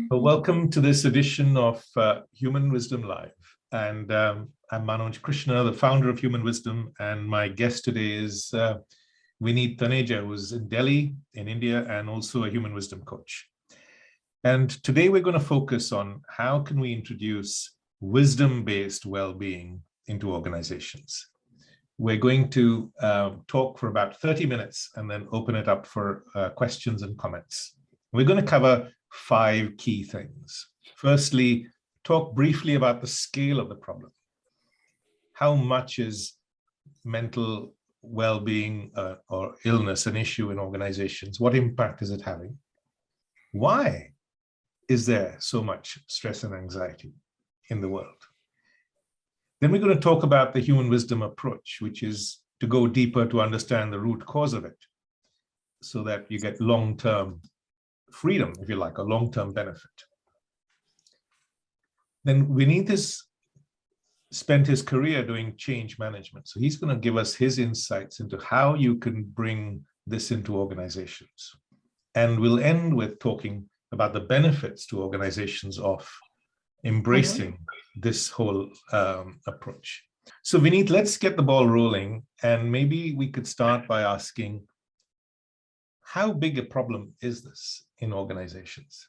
Well, welcome to this edition of Human Wisdom Live. And I'm Manoj Krishna, the founder of Human Wisdom. And my guest today is Vinit Taneja, who's in Delhi, in India, and also a human wisdom coach. And today we're going to focus on how can we introduce wisdom-based well-being into organizations. We're going to talk for about 30 minutes and then open it up for questions and comments. We're going to cover 5 key things. Firstly, talk briefly about the scale of the problem. How much is mental well-being or illness an issue in organizations? What impact is it having? Why is there so much stress and anxiety in the world? Then we're going to talk about the human wisdom approach, which is to go deeper to understand the root cause of it so that you get long-term freedom, if you like, a long-term benefit. Then Vinit has spent his career doing change management. So he's going to give us his insights into how you can bring this into organizations. And we'll end with talking about the benefits to organizations of embracing this whole approach. So Vinit, let's get the ball rolling. And maybe we could start by asking, how big a problem is this in organizations?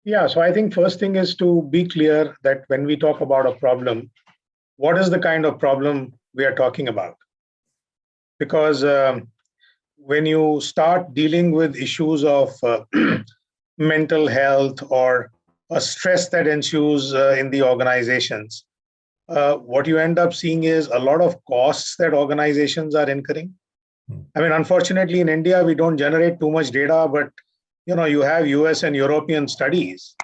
Yeah, so I think first thing is to be clear that when we talk about a problem, what is the kind of problem we are talking about? Because when you start dealing with issues of mental health or a stress that ensues in the organizations, what you end up seeing is a lot of costs that organizations are incurring. I mean, unfortunately, in India, we don't generate too much data, but you have US and European studies.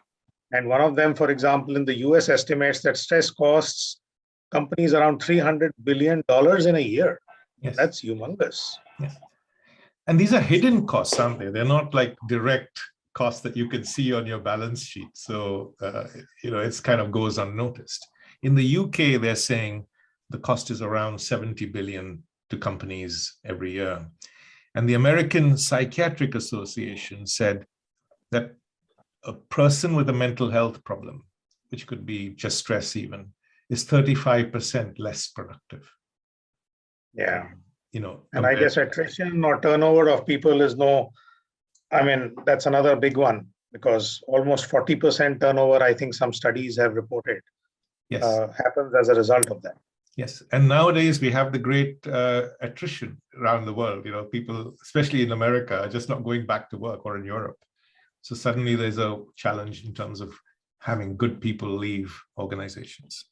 And one of them, for example, in the US estimates that stress costs companies around $300 billion in a year. Yes. That's humongous. Yes. And these are hidden costs, aren't they? They're not like direct costs that you can see on your balance sheet. So, it's kind of goes unnoticed. In the UK, they're saying the cost is around 70 billion to companies every year. And the American Psychiatric Association said that a person with a mental health problem, which could be just stress even, is 35% less productive. Yeah. And I guess attrition or turnover of people is that's another big one, because almost 40% turnover, I think some studies have reported, yes, happens as a result of that. Yes, and nowadays we have the great attrition around the world. People, especially in America, are just not going back to work, or in Europe. So suddenly there's a challenge in terms of having good people leave organizations.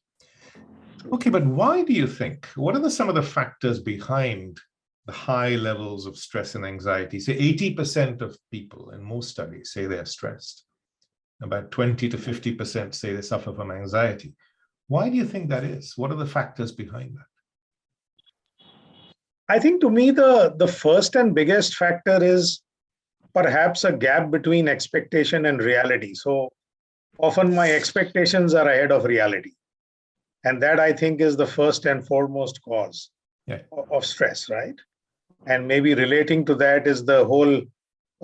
Okay, but why do you think? What are some of the factors behind the high levels of stress and anxiety? Say 80% of people in most studies say they're stressed. About 20 to 50% say they suffer from anxiety. Why do you think that is? What are the factors behind that? I think to me, the first and biggest factor is perhaps a gap between expectation and reality. So often my expectations are ahead of reality. And that, I think, is the first and foremost cause of stress, right? And maybe relating to that is the whole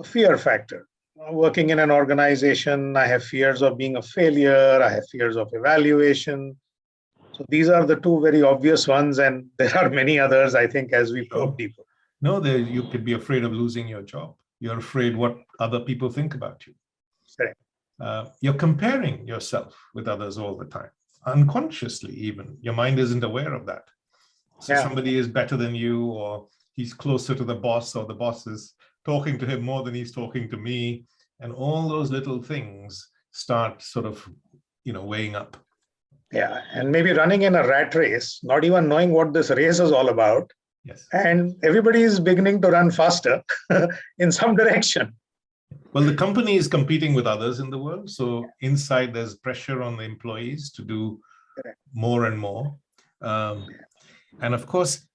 fear factor. Working in an organization, I have fears of being a failure. I have fears of evaluation. So these are the 2 very obvious ones. And there are many others, I think, as we probe deeper. No, you could be afraid of losing your job. You're afraid what other people think about you. Right. You're comparing yourself with others all the time, unconsciously even. Your mind isn't aware of that. So somebody is better than you, or he's closer to the boss, or the boss is talking to him more than he's talking to me. And all those little things start sort of, weighing up. Yeah, and maybe running in a rat race, not even knowing what this race is all about. Yes. And everybody is beginning to run faster in some direction. Well, the company is competing with others in the world. So inside, there's pressure on the employees to do more and more. And of course,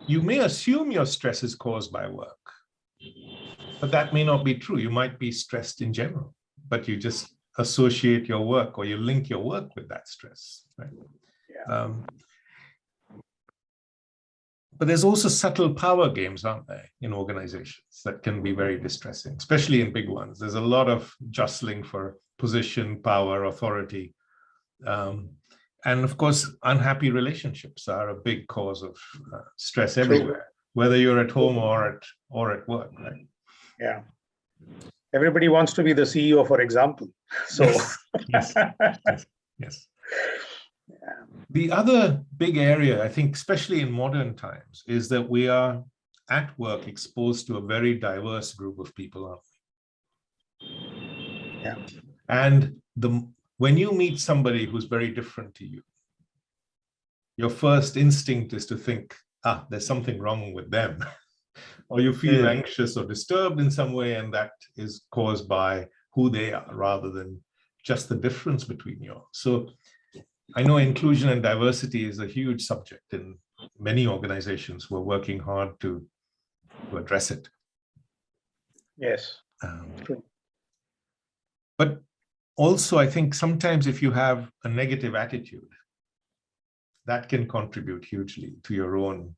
you may assume your stress is caused by work, but that may not be true. You might be stressed in general, but you just associate your work, or you link your work with that stress, right? Yeah. But there's also subtle power games, aren't there, in organizations that can be very distressing, especially in big ones. There's a lot of jostling for position, power, authority. And of course, unhappy relationships are a big cause of stress everywhere, whether you're at home or at work, right? Yeah. Everybody wants to be the CEO, for example. So yes. Yes. Yeah. The other big area, I think, especially in modern times, is that we are at work exposed to a very diverse group of people, aren't we? Yeah. And when you meet somebody who's very different to you, your first instinct is to think, there's something wrong with them. Or you feel anxious or disturbed in some way, and that is caused by who they are rather than just the difference between you. So I know inclusion and diversity is a huge subject in many organizations who are working hard to address it. Yes. But also, I think sometimes if you have a negative attitude, that can contribute hugely to your own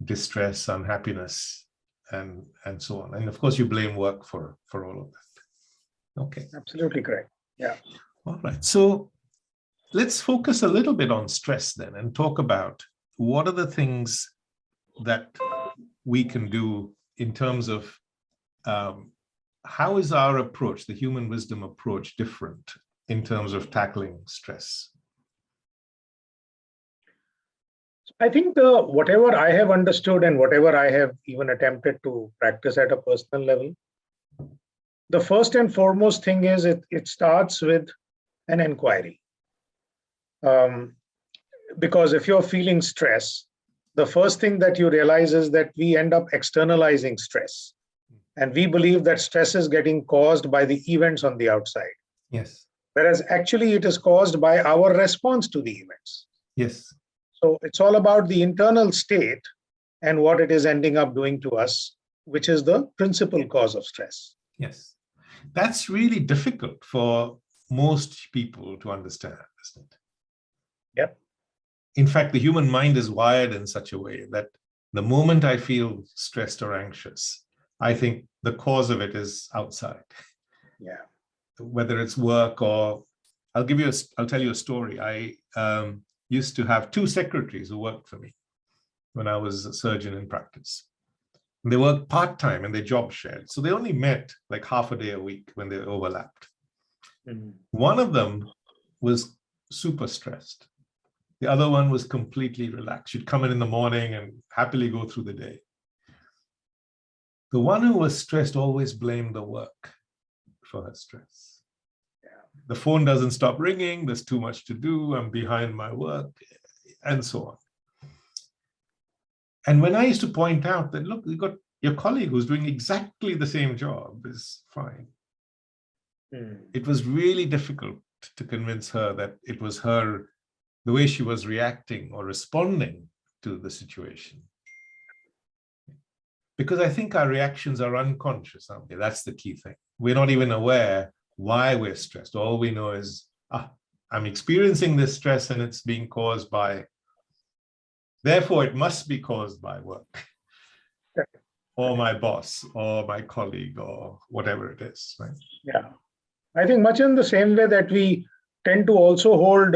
distress, unhappiness, and so on. And of course, you blame work for all of that. Okay. Absolutely correct. Yeah. All right. So let's focus a little bit on stress then and talk about what are the things that we can do in terms of how is our approach, the human wisdom approach, different in terms of tackling stress? I think whatever I have understood and whatever I have even attempted to practice at a personal level, the first and foremost thing is it starts with an inquiry. Because if you're feeling stress, the first thing that you realize is that we end up externalizing stress. And we believe that stress is getting caused by the events on the outside. Yes. Whereas actually it is caused by our response to the events. Yes. So it's all about the internal state and what it is ending up doing to us, which is the principal cause of stress. Yes. That's really difficult for most people to understand, isn't it? Yep. In fact, the human mind is wired in such a way that the moment I feel stressed or anxious, I think the cause of it is outside. Yeah. Whether it's work or I'll tell you a story. I used to have two secretaries who worked for me when I was a surgeon in practice. And they worked part-time and their job shared. So they only met like half a day a week when they overlapped. Mm-hmm. One of them was super stressed. The other one was completely relaxed. She'd come in the morning and happily go through the day. The one who was stressed always blamed the work for her stress. Yeah. The phone doesn't stop ringing. There's too much to do. I'm behind my work, and so on. And when I used to point out that, look, you got your colleague who's doing exactly the same job is fine. It was really difficult to convince her that it was her, the way she was reacting or responding to the situation. Because I think our reactions are unconscious, aren't they? That's the key thing. We're not even aware why we're stressed. All we know is, I'm experiencing this stress and it's being caused by, therefore it must be caused by work or my boss or my colleague or whatever it is, right? Yeah. I think much in the same way that we tend to also hold,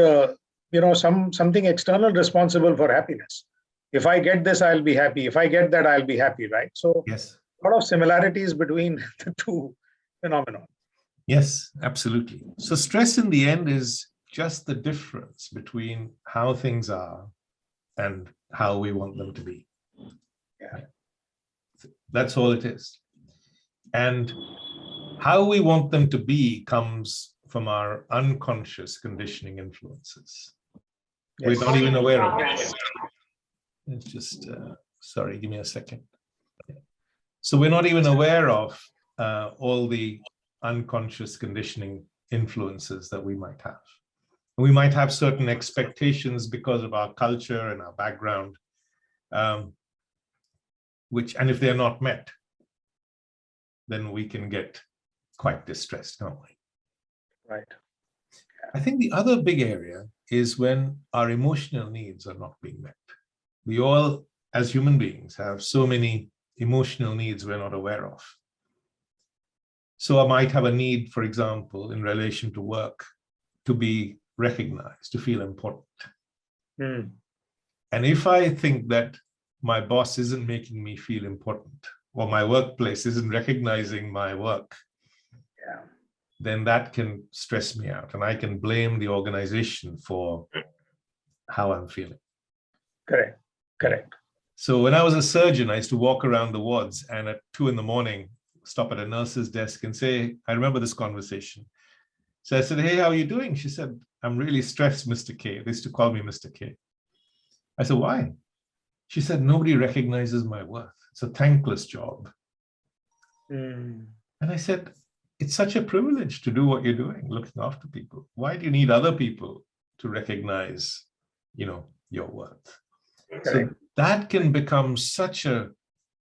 something external responsible for happiness. If I get this, I'll be happy. If I get that, I'll be happy, right? So yes, a lot of similarities between the two phenomena. Yes, absolutely. So stress in the end is just the difference between how things are and how we want them to be. Yeah. That's all it is. And how we want them to be comes from our unconscious conditioning influences. Yes. We're not even aware of it. It's just, sorry, give me a second. So we're not even aware of all the unconscious conditioning influences that we might have. We might have certain expectations because of our culture and our background, and if they're not met, then we can get quite distressed, can't we? Right. I think the other big area is when our emotional needs are not being met. We all as human beings, have so many emotional needs we're not aware of. So I might have a need, for example, in relation to work, to be recognized, to feel important. Mm. And if I think that my boss isn't making me feel important, or my workplace isn't recognizing my work, Yeah. then that can stress me out, and I can blame the organization for how I'm feeling. Correct. Correct. So when I was a surgeon, I used to walk around the wards and at 2 a.m, stop at a nurse's desk and say, I remember this conversation. So I said, hey, how are you doing? She said, I'm really stressed, Mr. K. They used to call me Mr. K. I said, why? She said, nobody recognizes my worth. It's a thankless job. Mm. And I said, it's such a privilege to do what you're doing, looking after people. Why do you need other people to recognize, your worth? Correct. So that can become such a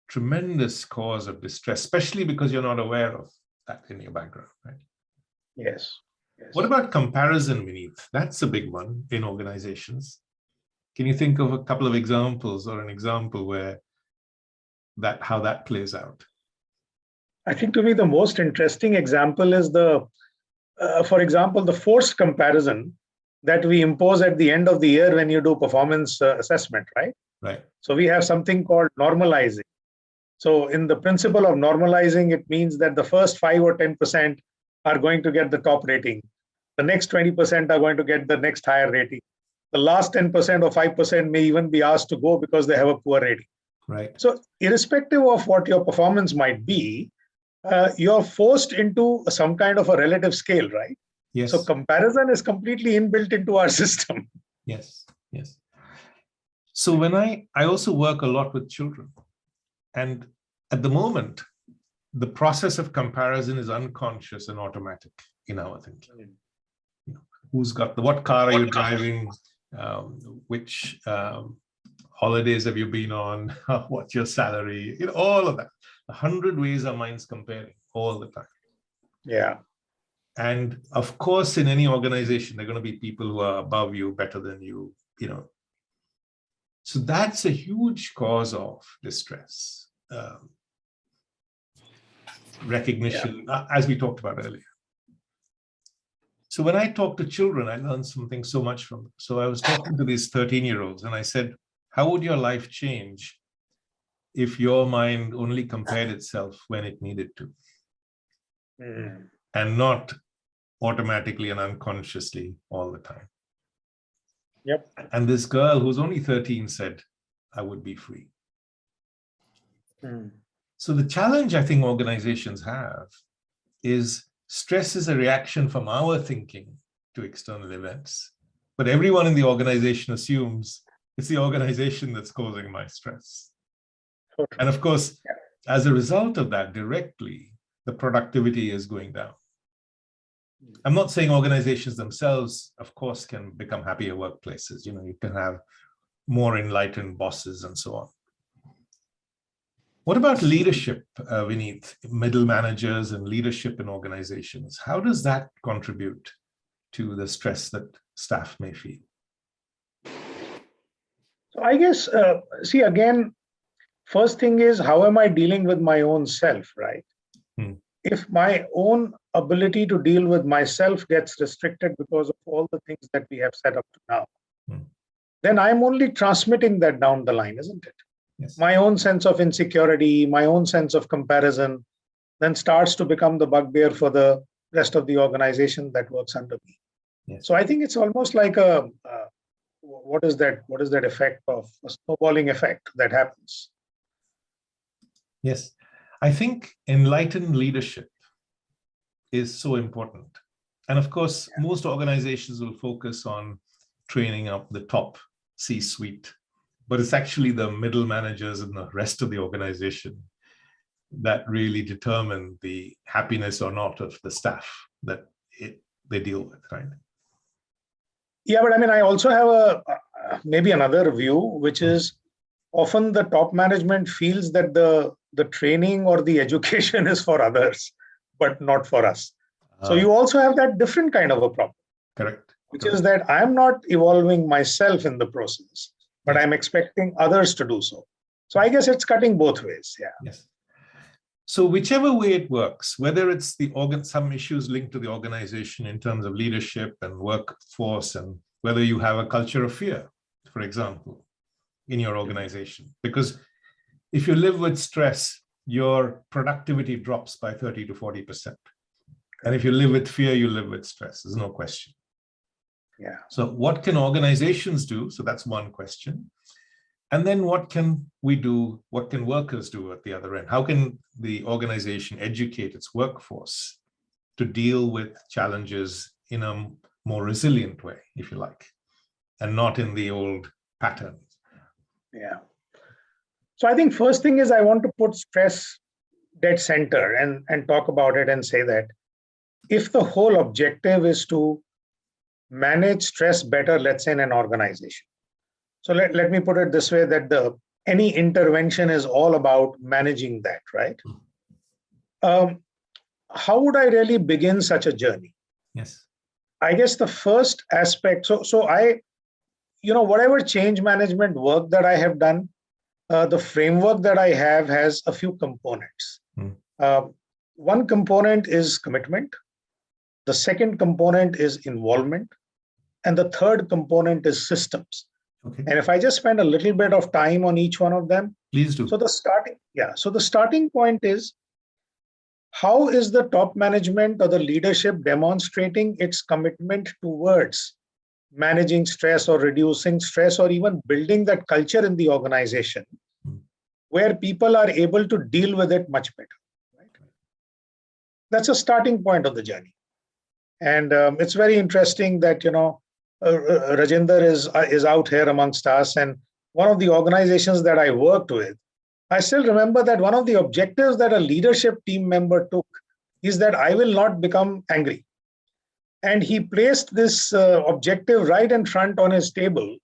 tremendous cause of distress, especially because you're not aware of that in your background, right? Yes. Yes. What about comparison, Vinit? That's a big one in organizations. Can you think of a couple of examples or an example where how that plays out? I think to me the most interesting example is for example, the forced comparison that we impose at the end of the year when you do performance assessment, right? Right. So we have something called normalizing. So in the principle of normalizing, it means that the first 5 or 10% are going to get the top rating. The next 20% are going to get the next higher rating. The last 10% or 5% may even be asked to go because they have a poor rating. Right. So irrespective of what your performance might be, you're forced into some kind of a relative scale, right? Yes. So comparison is completely inbuilt into our system. Yes. Yes. So when I also work a lot with children, and at the moment, the process of comparison is unconscious and automatic in our thinking. Who's got what car are you driving? Which holidays have you been on? What's your salary? All of that. 100 ways our mind's comparing all the time. Yeah. And of course, in any organization, there are going to be people who are above you, better than you, So that's a huge cause of distress. Recognition, as we talked about earlier. So when I talk to children, I learn something so much from them. So I was talking to these 13-year-olds and I said, how would your life change if your mind only compared itself when it needed to? And not automatically and unconsciously all the time. Yep. And this girl who's only 13 said, I would be free. So the challenge I think organizations have is stress is a reaction from our thinking to external events, but everyone in the organization assumes it's the organization that's causing my stress. Okay. And of course, as a result of that, directly, the productivity is going down. I'm not saying organizations themselves, of course, can become happier workplaces. You can have more enlightened bosses and so on. What about leadership, Vinit, middle managers and leadership in organizations? How does that contribute to the stress that staff may feel? So I guess, see, again, first thing is, how am I dealing with my own self, right? If my own ability to deal with myself gets restricted because of all the things that we have set up to now, then I'm only transmitting that down the line, isn't it? Yes. My own sense of insecurity, my own sense of comparison, then starts to become the bugbear for the rest of the organization that works under me. Yes. So I think it's almost like what is that effect of a snowballing effect that happens? Yes. I think enlightened leadership is so important. And of course, most organizations will focus on training up the top C-suite, but it's actually the middle managers and the rest of the organization that really determine the happiness or not of the staff that they deal with, right? Yeah, but I mean, I also have maybe another view, which is often the top management feels that the training or the education is for others, but not for us. So you also have that different kind of a problem. Correct. Which is that I'm not evolving myself in the process, but I'm expecting others to do so. So I guess it's cutting both ways. Yeah. Yes. So whichever way it works, whether it's some issues linked to the organization in terms of leadership and workforce, and whether you have a culture of fear, for example, in your organization, because if you live with stress, your productivity drops by 30 to 40%. And if you live with fear, you live with stress. There's no question. Yeah. So what can organizations do? So that's one question. And then what can we do? What can workers do at the other end? How can the organization educate its workforce to deal with challenges in a more resilient way, if you like, and not in the old patterns? Yeah. So I think first thing is I want to put stress dead center and talk about it and say that if the whole objective is to manage stress better, let's say in an organization. So let me put it this way, that any intervention is all about managing that, right? How would I really begin such a journey? Yes. I guess the first aspect, so I, whatever change management work that I have done, the framework that I have has a few components. One component is commitment. The second component is involvement. And the third component is systems. Okay. And if I just spend a little bit of time on each one of them. Please do. So the starting point is, how is the top management or the leadership demonstrating its commitment towards managing stress or reducing stress or even building that culture in the organization where people are able to deal with it much better, right? That's a starting point of the journey. And it's very interesting that, Rajinder is out here amongst us. And one of the organizations that I worked with, I still remember that one of the objectives that a leadership team member took is that I will not become angry. And he placed this objective right in front on his table.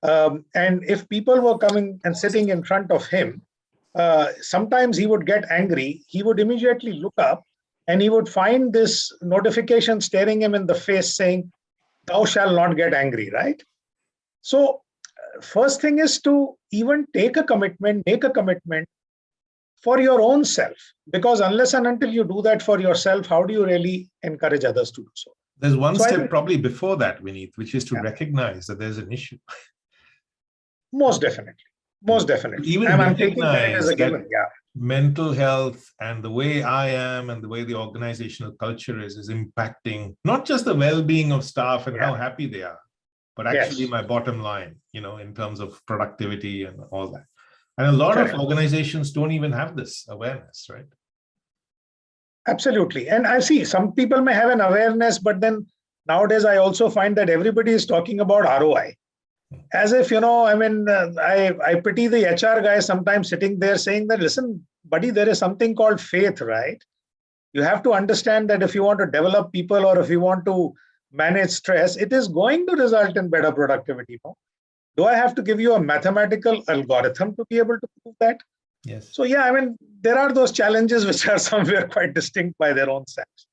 And if people were coming and sitting in front of him, sometimes he would get angry. He would immediately look up and he would find this notification staring him in the face saying, "Thou shalt not get angry," right? So first thing is to even make a commitment for your own self, because unless and until you do that for yourself, how do you really encourage others to do so? There's one step probably before that, Vinit, which is to recognize that there's an issue. Most definitely. Even I'm taking that as a given. Yeah. Mental health and the way I am and the way the organizational culture is impacting not just the well-being of staff and how happy they are, but actually my bottom line, in terms of productivity and all that. And a lot of organizations don't even have this awareness, right? Absolutely. And I see some people may have an awareness, but then nowadays I also find that everybody is talking about ROI. As if, I pity the HR guy sometimes sitting there saying that, listen, buddy, there is something called faith, right? You have to understand that if you want to develop people or if you want to manage stress, it is going to result in better productivity. No? Do I have to give you a mathematical algorithm to be able to prove that? Yes. So, there are those challenges which are somewhere quite distinct by their own sense.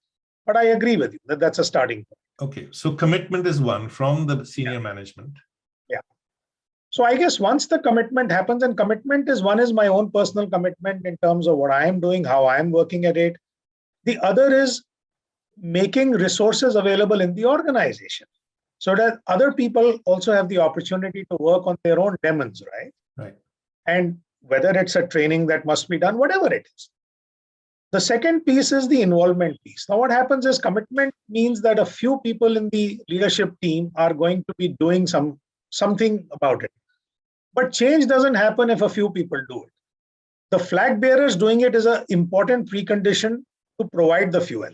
But I agree with you that that's a starting point. Okay. So commitment is one from the senior management. Yeah. So I guess once the commitment happens, and commitment is one is my own personal commitment in terms of what I am doing, how I am working at it. The other is making resources available in the organization so that other people also have the opportunity to work on their own demons, right? Right. And whether it's a training that must be done, whatever it is. The second piece is the involvement piece. Now, what happens is commitment means that a few people in the leadership team are going to be doing something about it. But change doesn't happen if a few people do it. The flag bearers doing it is an important precondition to provide the fuel.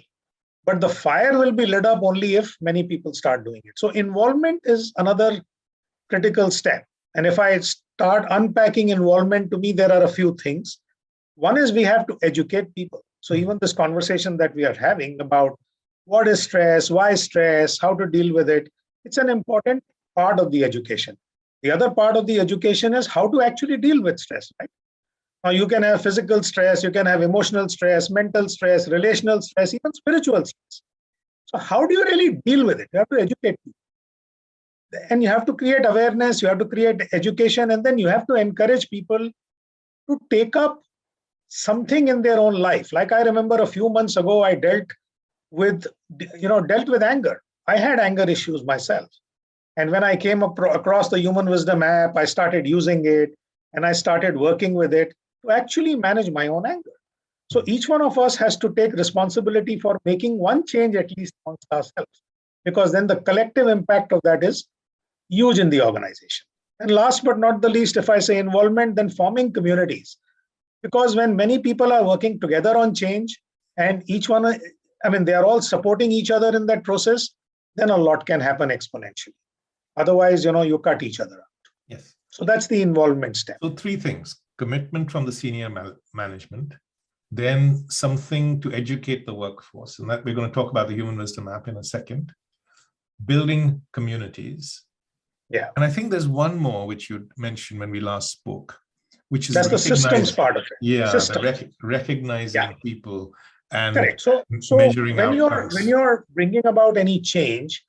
But the fire will be lit up only if many people start doing it. So involvement is another critical step. And if I start unpacking involvement, to me, there are a few things. One is we have to educate people. So even this conversation that we are having about what is stress, why stress, how to deal with it, it's an important part of the education. The other part of the education is how to actually deal with stress, right? Now you can have physical stress, you can have emotional stress, mental stress, relational stress, even spiritual stress. So how do you really deal with it? You have to educate people. And you have to create awareness, you have to create education, and then you have to encourage people to take up something in their own life. Like I remember a few months ago, I dealt with anger. I had anger issues myself. And when I came across the Human Wisdom app, I started using it and I started working with it to actually manage my own anger. So each one of us has to take responsibility for making one change at least amongst ourselves, because then the collective impact of that is huge in the organization. And last but not the least, if I say involvement, then forming communities. Because when many people are working together on change and each one, they are all supporting each other in that process, then a lot can happen exponentially. Otherwise, you cut each other out. Yes. So that's the involvement step. So three things: commitment from the senior management, then something to educate the workforce. And that we're going to talk about the Human Wisdom app in a second. Building communities. Yeah. And I think there's one more which you mentioned when we last spoke, which is that's the systems part of it. Yeah, recognizing people and correct. So measuring when you're bringing about any change,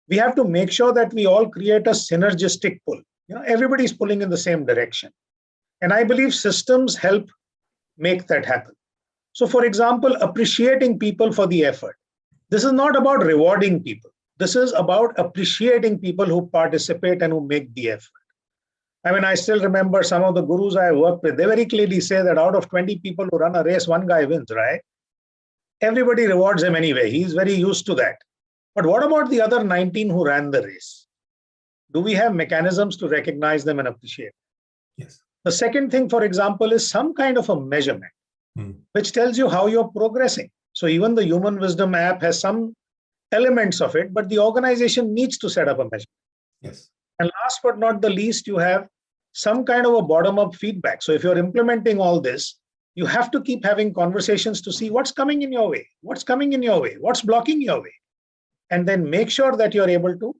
we have to make sure that we all create a synergistic pull. Everybody's pulling in the same direction. And I believe systems help make that happen. So for example, appreciating people for the effort. This is not about rewarding people. This is about appreciating people who participate and who make the effort. I still remember some of the gurus I worked with, they very clearly say that out of 20 people who run a race, one guy wins, right? Everybody rewards him anyway. He's very used to that. But what about the other 19 who ran the race? Do we have mechanisms to recognize them and appreciate them? Yes. The second thing, for example, is some kind of a measurement, which tells you how you're progressing. So even the Human Wisdom app has some elements of it, but the organization needs to set up a measurement. Yes. And last but not the least, you have some kind of a bottom-up feedback. So if you're implementing all this, you have to keep having conversations to see what's coming in your way, what's blocking your way, and then make sure that you're able to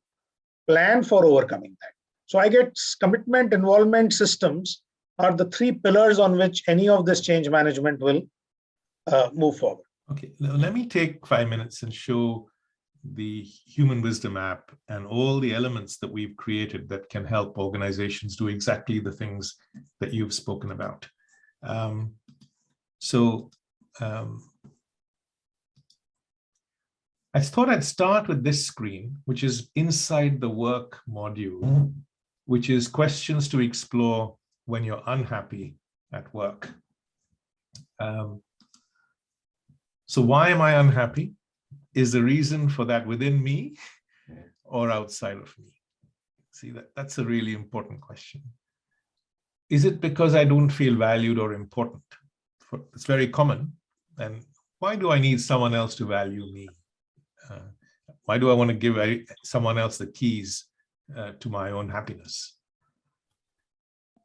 plan for overcoming that. So I guess commitment, involvement, systems are the three pillars on which any of this change management will move forward. Okay, now let me take 5 minutes and show the Human Wisdom app and all the elements that we've created that can help organizations do exactly the things that you've spoken about. I thought I'd start with this screen, which is inside the work module, which is questions to explore when you're unhappy at work. So why am I unhappy? Is the reason for that within me or outside of me? See, that's a really important question. Is it because I don't feel valued or important? It's very common. And why do I need someone else to value me? Why do I want to give someone else the keys to my own happiness?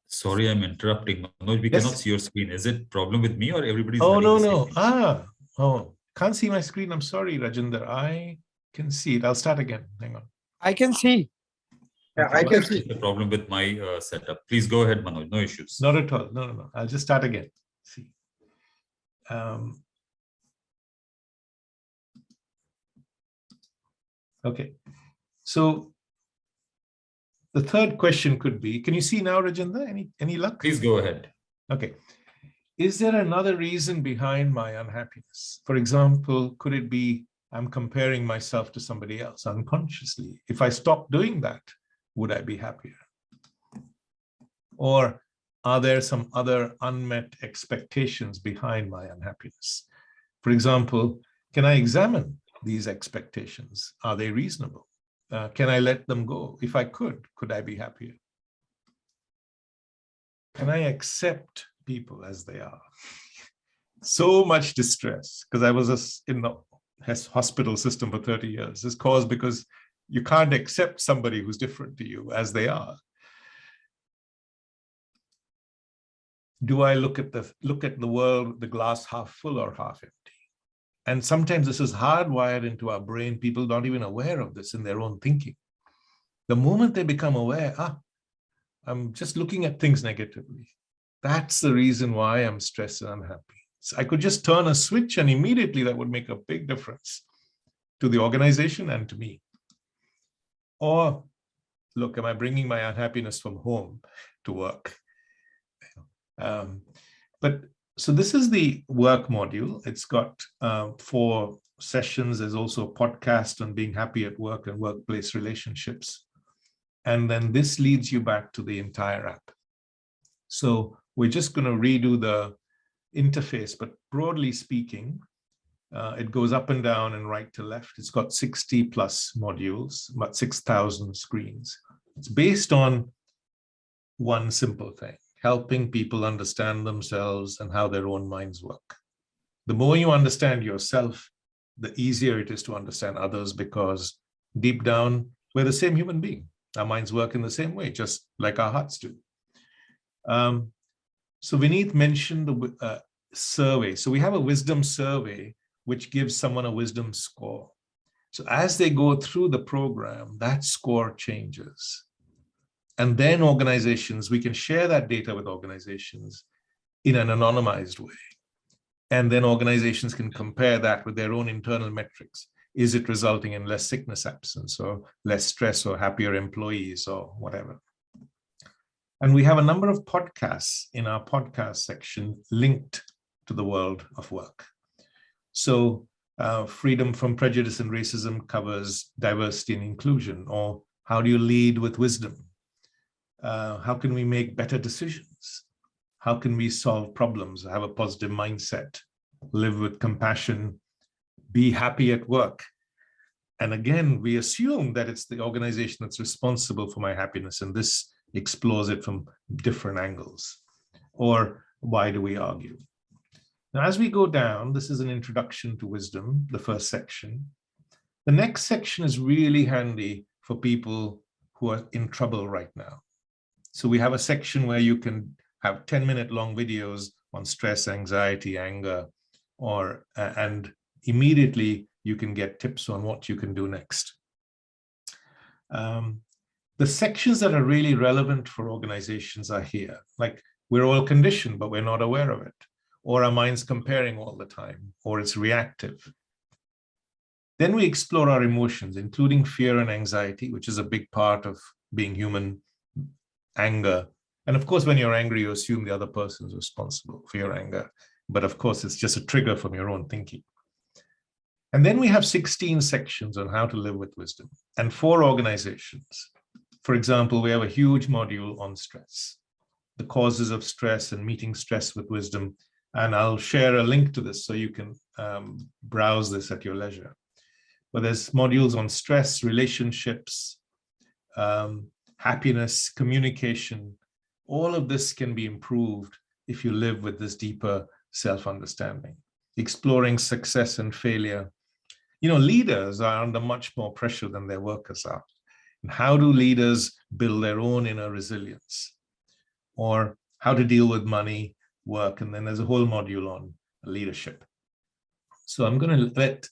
Sorry, I'm interrupting. Manoj, we cannot see your screen. Is it problem with me or everybody's? Oh, no. Can't see my screen. I'm sorry, Rajinder. I can see it. I'll start again. Hang on. I can see. Yeah, I can see. The problem with my setup. Please go ahead, Manoj. No issues. Not at all. No. I'll just start again. See. Okay. So the third question could be, can you see now, Rajinder? Any luck? Please go ahead. Okay. Is there another reason behind my unhappiness? For example, could it be I'm comparing myself to somebody else unconsciously? If I stop doing that, would I be happier? Or are there some other unmet expectations behind my unhappiness? For example, can I examine these expectations? Are they reasonable? Can I let them go? If I could I be happier? Can I accept people as they are? So much distress, because I was in the hospital system for 30 years, is caused because you can't accept somebody who's different to you as they are. Do I look at the world, the glass half full or half empty? And sometimes this is hardwired into our brain. People not even aware of this in their own thinking. The moment they become aware, I'm just looking at things negatively. That's the reason why I'm stressed and unhappy. So I could just turn a switch and immediately that would make a big difference to the organization and to me. Or look, am I bringing my unhappiness from home to work? But so this is the work module. It's got 4 sessions. There's also a podcast on being happy at work and workplace relationships. And then this leads you back to the entire app. So we're just going to redo the interface, but broadly speaking, it goes up and down and right to left. It's got 60 plus modules, about 6,000 screens. It's based on one simple thing: helping people understand themselves and how their own minds work. The more you understand yourself, the easier it is to understand others, because deep down, we're the same human being. Our minds work in the same way, just like our hearts do. So Vinit mentioned the survey. So we have a wisdom survey, which gives someone a wisdom score. So as they go through the program, that score changes. And then organizations, we can share that data with organizations in an anonymized way. And then organizations can compare that with their own internal metrics. Is it resulting in less sickness absence, or less stress, or happier employees, or whatever? And we have a number of podcasts in our podcast section linked to the world of work. So Freedom from Prejudice and Racism covers diversity and inclusion, or how do you lead with wisdom? How can we make better decisions? How can we solve problems, have a positive mindset, live with compassion, be happy at work? And again, we assume that it's the organization that's responsible for my happiness, and this explores it from different angles. Or why do we argue? Now, as we go down, this is an introduction to wisdom, the first section. The next section is really handy for people who are in trouble right now. So we have a section where you can have 10-minute long videos on stress, anxiety, anger, and immediately you can get tips on what you can do next. The sections that are really relevant for organizations are here. Like, we're all conditioned, but we're not aware of it. Or our mind's comparing all the time, or it's reactive. Then we explore our emotions, including fear and anxiety, which is a big part of being human, anger. And of course, when you're angry, you assume the other person is responsible for your anger. But of course, it's just a trigger from your own thinking. And then we have 16 sections on how to live with wisdom, and 4 organizations. For example, we have a huge module on stress, the causes of stress and meeting stress with wisdom. And I'll share a link to this so you can browse this at your leisure. But there's modules on stress, relationships, happiness, communication. All of this can be improved if you live with this deeper self-understanding. Exploring success and failure. You know, leaders are under much more pressure than their workers are. And how do leaders build their own inner resilience? Or how to deal with money, work, and then there's a whole module on leadership. So I'm going to let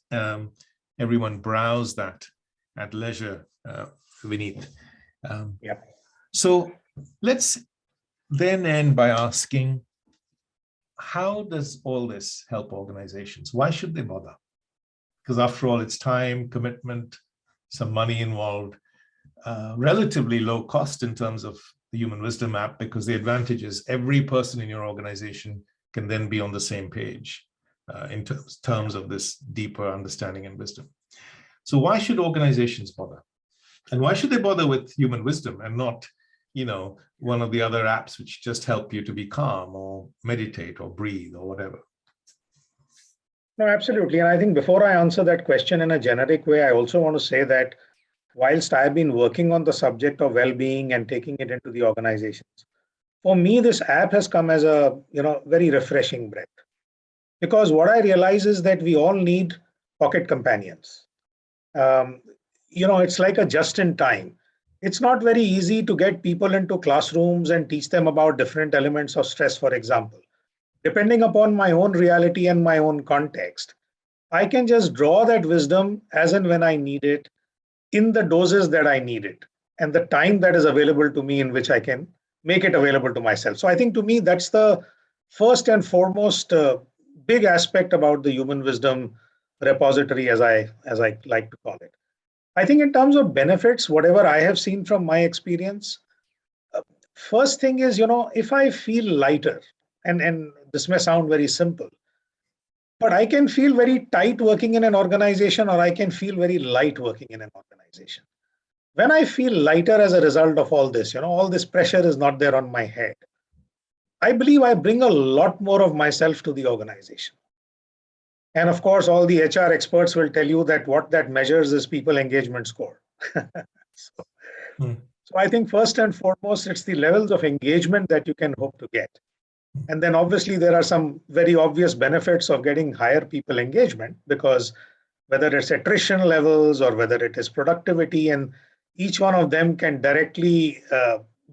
everyone browse that at leisure, Vinit. So let's then end by asking, how does all this help organizations? Why should they bother? Because after all, it's time, commitment, some money involved, relatively low cost in terms of the Human Wisdom app, because the advantage is every person in your organization can then be on the same page in terms of this deeper understanding and wisdom. So why should organizations bother? And why should they bother with Human Wisdom and not, you know, one of the other apps which just help you to be calm or meditate or breathe or whatever? No, absolutely. And I think before I answer that question in a generic way, I also want to say that whilst I've been working on the subject of well-being and taking it into the organizations, for me, this app has come as a very refreshing breath. Because what I realize is that we all need pocket companions. It's like a just-in-time. It's not very easy to get people into classrooms and teach them about different elements of stress, for example. Depending upon my own reality and my own context, I can just draw that wisdom as and when I need it, in the doses that I need it, and the time that is available to me in which I can make it available to myself. So I think to me, that's the first and foremost big aspect about the Human Wisdom repository, as I like to call it. I think in terms of benefits, whatever I have seen from my experience, first thing is, if I feel lighter, And this may sound very simple, but I can feel very tight working in an organization, or I can feel very light working in an organization. When I feel lighter as a result of all this, all this pressure is not there on my head. I believe I bring a lot more of myself to the organization. And of course, all the HR experts will tell you that what that measures is people engagement score. so, so I think first and foremost, it's the levels of engagement that you can hope to get. And then obviously there are some very obvious benefits of getting higher people engagement, because whether it's attrition levels or whether it is productivity, and each one of them can directly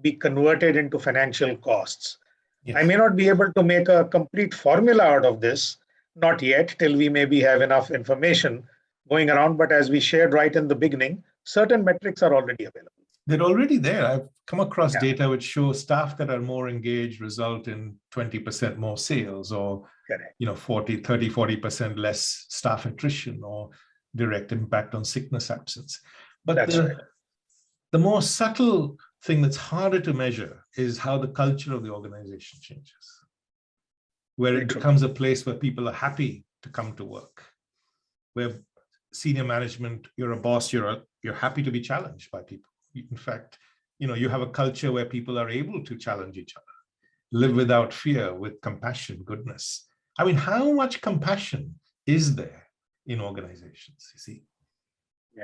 be converted into financial costs. Yes. I may not be able to make a complete formula out of this, not yet, till we maybe have enough information going around. But as we shared right in the beginning, certain metrics are already available. They're already there. I've come across data which show staff that are more engaged result in 20% more sales, or 40% less staff attrition, or direct impact on sickness absence. But the more subtle thing that's harder to measure is how the culture of the organization changes, where it becomes a place where people are happy to come to work, where senior management, you're a boss, you're happy to be challenged by people. In fact, you have a culture where people are able to challenge each other, live without fear, with compassion, goodness. I mean, how much compassion is there in organizations? You see,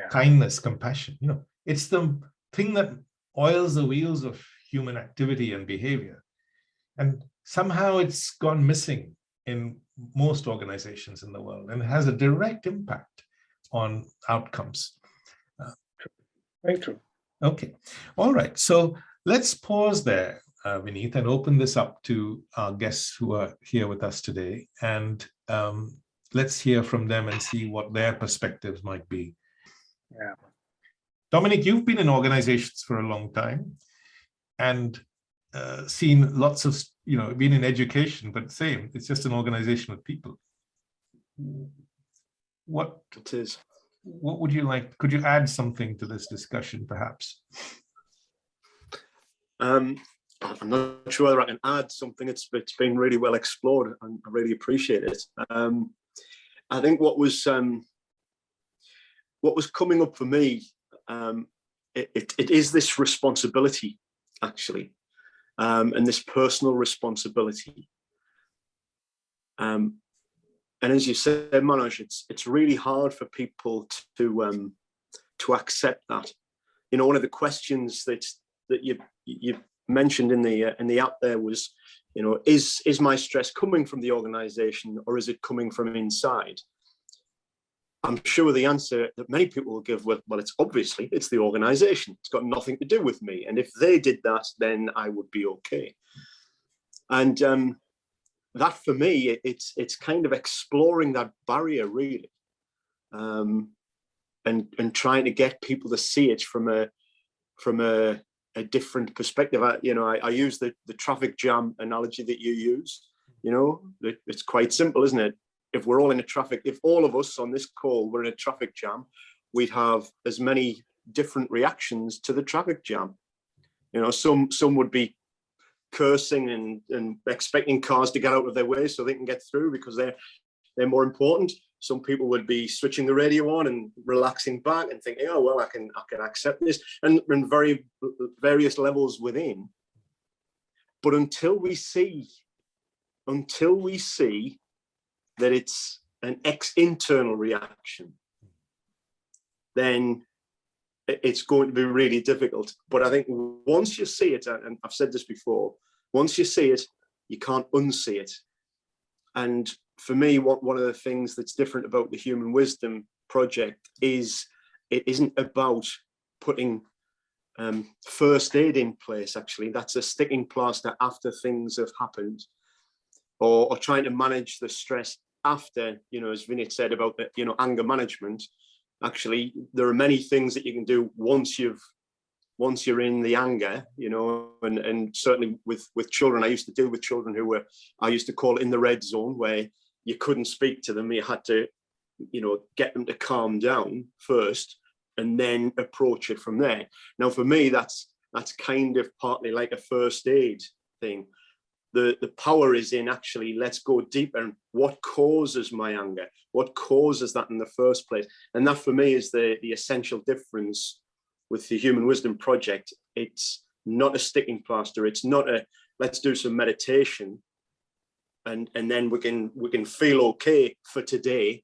kindness, compassion, it's the thing that oils the wheels of human activity and behavior. And somehow it's gone missing in most organizations in the world, and it has a direct impact on outcomes. Very true. Okay. All right. So let's pause there, Vinit, and open this up to our guests who are here with us today. And let's hear from them and see what their perspectives might be. Yeah. Dominic, you've been in organizations for a long time and seen lots of, been in education, but same, it's just an organization with people. What it is? What would you like? Could you add something to this discussion, perhaps? I'm not sure whether I can add something. It's been really well explored, and I really appreciate it. I think what was coming up for me, it is this responsibility, actually, and this personal responsibility. And as you said, Manoj, it's really hard for people to accept that. One of the questions that you mentioned in the app there was, is my stress coming from the organization, or is it coming from inside? I'm sure the answer that many people will give, well, it's the organization. It's got nothing to do with me. And if they did that, then I would be okay. And that for me, it's kind of exploring that barrier, really, and trying to get people to see it from a different perspective. I use the traffic jam analogy that you use. It's quite simple, isn't it? If we're all in if all of us on this call were in a traffic jam, we'd have as many different reactions to the traffic jam. Some would be cursing and expecting cars to get out of their way so they can get through because they're more important. Some people would be switching the radio on and relaxing back and thinking, oh well, I can accept this, and various levels within. But until we see that it's an internal reaction, then it's going to be really difficult. But I think once you see it, and I've said this before, once you see it, you can't unsee it. And for me, one of the things that's different about the Human Wisdom Project is it isn't about putting first aid in place. Actually, that's a sticking plaster after things have happened, or trying to manage the stress after, as Vinit said about the, anger management. Actually, there are many things that you can do once you're in the anger, and certainly with children. I used to deal with children I used to call it in the red zone, where you couldn't speak to them. You had to, get them to calm down first and then approach it from there. Now, for me, that's kind of partly like a first aid thing. the power is in actually, let's go deeper. And what causes my anger? What causes that in the first place? And that for me is the essential difference with the Human Wisdom Project. It's not a sticking plaster. It's not a, let's do some meditation and then we can feel okay for today.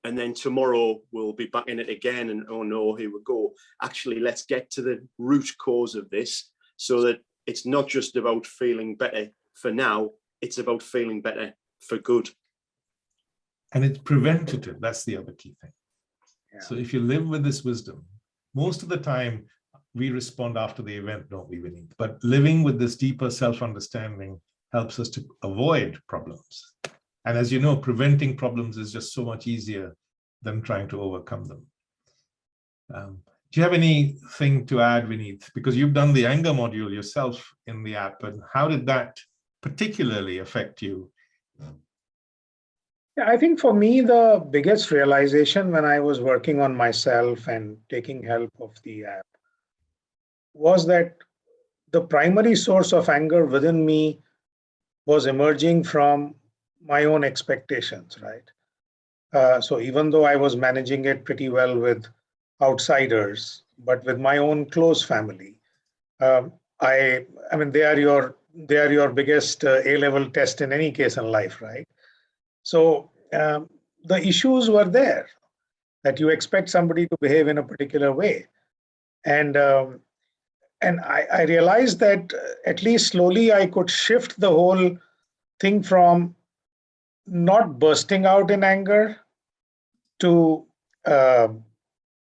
And then tomorrow we'll be back in it again. And oh no, here we go. Actually, let's get to the root cause of this so that it's not just about feeling better for now, it's about feeling better for good. And it's preventative. That's the other key thing. Yeah. So if you live with this wisdom, most of the time we respond after the event, don't we, Vinit? But living with this deeper self-understanding helps us to avoid problems. And as you know, preventing problems is just so much easier than trying to overcome them. Do you have anything to add, Vinit? Because you've done the anger module yourself in the app, and how did that particularly affect you? Yeah, I think for me, the biggest realization when I was working on myself and taking help of the app was that the primary source of anger within me was emerging from my own expectations, right? So even though I was managing it pretty well with outsiders, but with my own close family, I mean, they are your biggest A-level test in any case in life, right? So the issues were there that you expect somebody to behave in a particular way, and I realized that at least slowly I could shift the whole thing from not bursting out in anger to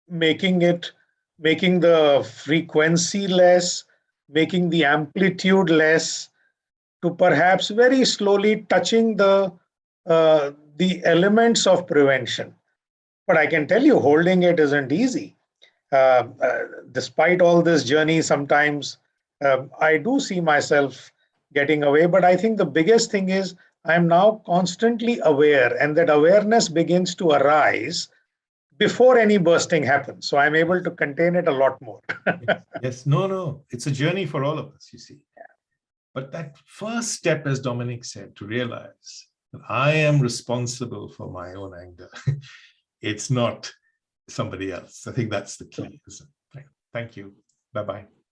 making the frequency less, making the amplitude less, to perhaps very slowly touching the elements of prevention. But I can tell you, holding it isn't easy. Despite all this journey, sometimes I do see myself getting away. But I think the biggest thing is I'm now constantly aware, and that awareness begins to arise before any bursting happens. So I'm able to contain it a lot more. Yes, no, it's a journey for all of us, you see. Yeah. But that first step, as Dominic said, to realize that I am responsible for my own anger. It's not somebody else. I think that's the key. Thank you. Bye-bye.